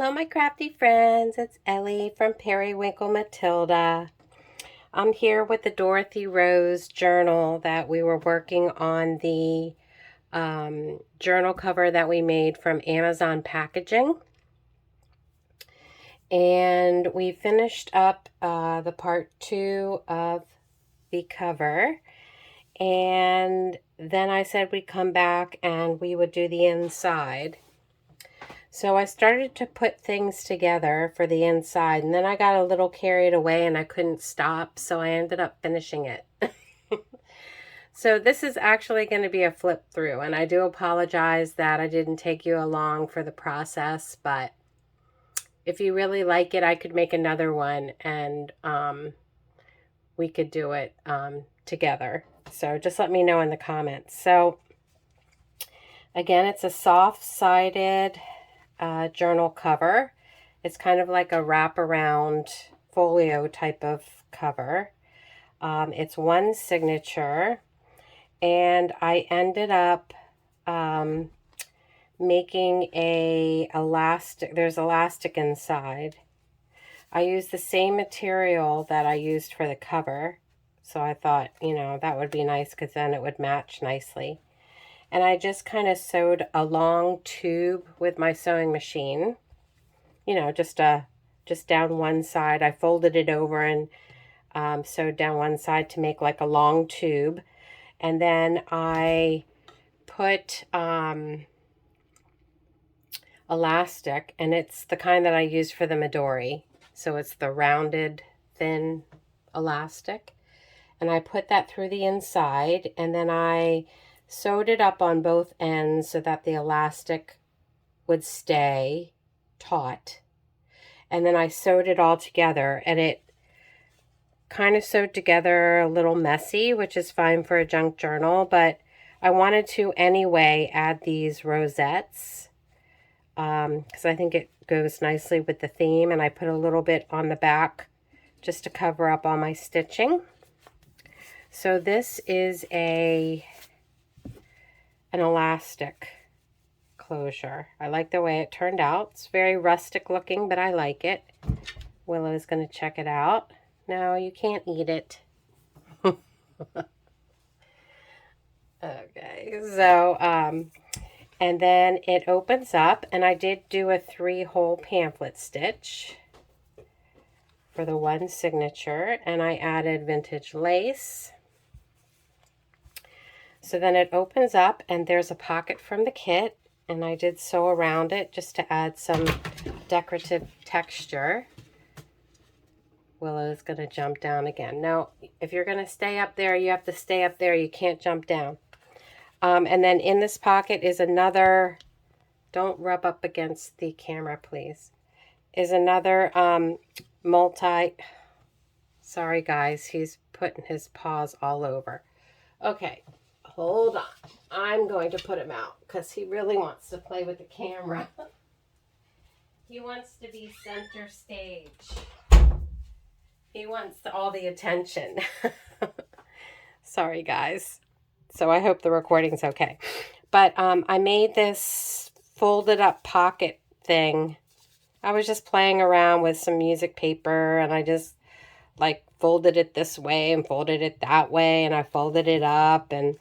Hello, my crafty friends. It's Ellie from Periwinkle Matilda. I'm here with the Dorothy Rose journal that we were working on the journal cover that we made from Amazon packaging. And we finished up the part 2 of the cover. And then I said we'd come back and we would do the inside. So I started to put things together for the inside, and then I got a little carried away and I couldn't stop, so I ended up finishing it. So this is actually going to be a flip through, and I do apologize that I didn't take you along for the process, but if you really like it, I could make another one and we could do it together. So just let me know in the comments. So again, it's a soft-sided journal cover. It's kind of like a wraparound folio type of cover. It's one signature, and I ended up making a elastic. There's elastic inside. I used the same material that I used for the cover, so I thought, that would be nice because then it would match nicely. And I just kind of sewed a long tube with my sewing machine, just down one side. I folded it over and sewed down one side to make like a long tube. And then I put elastic, and it's the kind that I use for the Midori. So it's the rounded, thin elastic. And I put that through the inside, and then I sewed it up on both ends so that the elastic would stay taut. And then I sewed it all together, and it kind of sewed together a little messy, which is fine for a junk journal, but I wanted to anyway add these rosettes because I think it goes nicely with the theme, and I put a little bit on the back just to cover up all my stitching. So this is an elastic closure. I like the way it turned out. It's very rustic looking, but I like it. Willow's going to check it out. No, you can't eat it. Okay, so, and then it opens up, and I did do a 3-hole pamphlet stitch for the one signature, and I added vintage lace. So then it opens up, and there's a pocket from the kit, and I did sew around it just to add some decorative texture. Willow's going to jump down again. Now, if you're going to stay up there, you have to stay up there. You can't jump down. And then in this pocket is another, don't rub up against the camera, please, is another sorry guys, he's putting his paws all over. Okay. Hold on. I'm going to put him out because he really wants to play with the camera. He wants to be center stage. He wants all the attention. Sorry, guys. So I hope the recording's okay. But I made this folded up pocket thing. I was just playing around with some music paper, and I just folded it this way and folded it that way, and I folded it up, and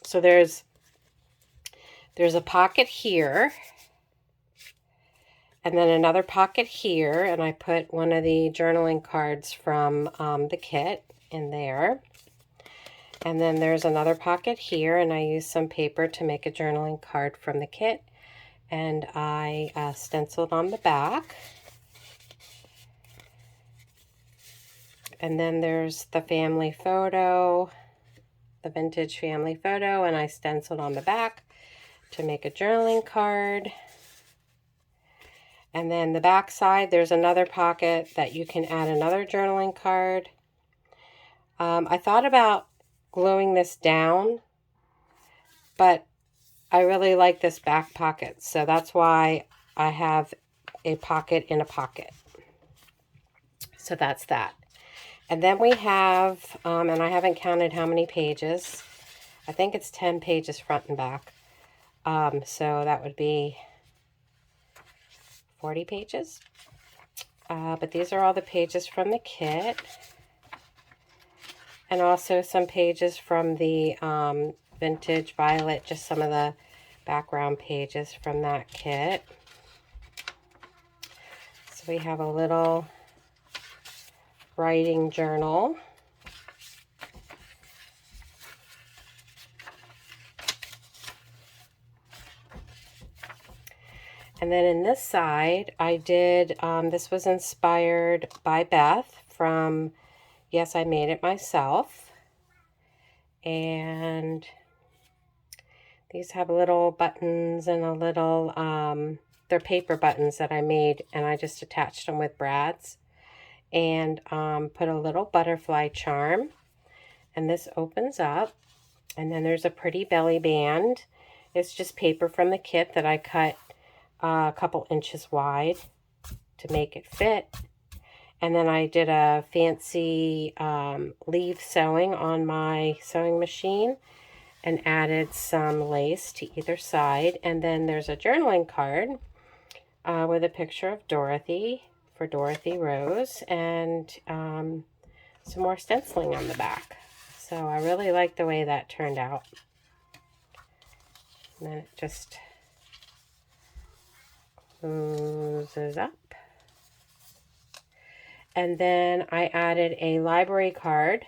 so there's a pocket here, and then another pocket here, and I put one of the journaling cards from the kit in there. And then there's another pocket here, and I used some paper to make a journaling card from the kit, and I stenciled on the back. And then there's the family photo, the vintage family photo, and I stenciled on the back to make a journaling card. And then the back side, there's another pocket that you can add another journaling card. I thought about gluing this down, but I really like this back pocket, so that's why I have a pocket in a pocket. So that's that. And then we have, and I haven't counted how many pages. I think it's 10 pages front and back. So that would be 40 pages. But these are all the pages from the kit. And also some pages from the Vintage Violet, just some of the background pages from that kit. So we have a little writing journal. And then in this side, I did, this was inspired by Beth from Yes, I Made It Myself. And these have little buttons and a little, they're paper buttons that I made, and I just attached them with brads. And put a little butterfly charm. And this opens up. And then there's a pretty belly band. It's just paper from the kit that I cut a couple inches wide to make it fit. And then I did a fancy leaf sewing on my sewing machine and added some lace to either side. And then there's a journaling card with a picture of Dorothy for Dorothy Rose, and some more stenciling on the back. So I really like the way that turned out. And then it just closes up. And then I added a library card,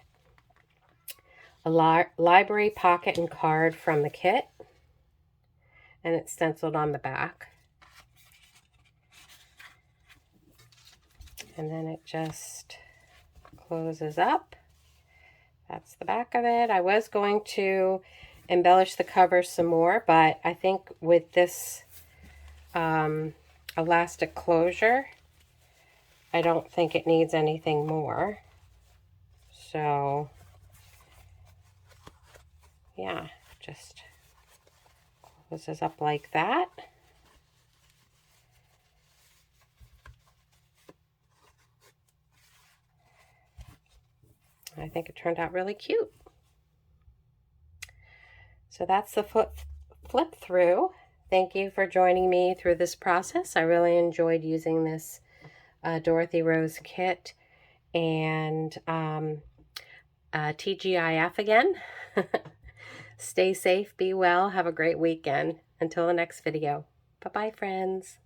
a library pocket and card from the kit, and it's stenciled on the back. And then it just closes up. That's the back of it. I was going to embellish the cover some more, but I think with this elastic closure, I don't think it needs anything more. So, yeah, just closes up like that. I think it turned out really cute. So that's the flip through. Thank you for joining me through this process. I really enjoyed using this Dorothy Rose kit, and TGIF again. Stay safe, be well, have a great weekend. Until the next video. Bye-bye, friends.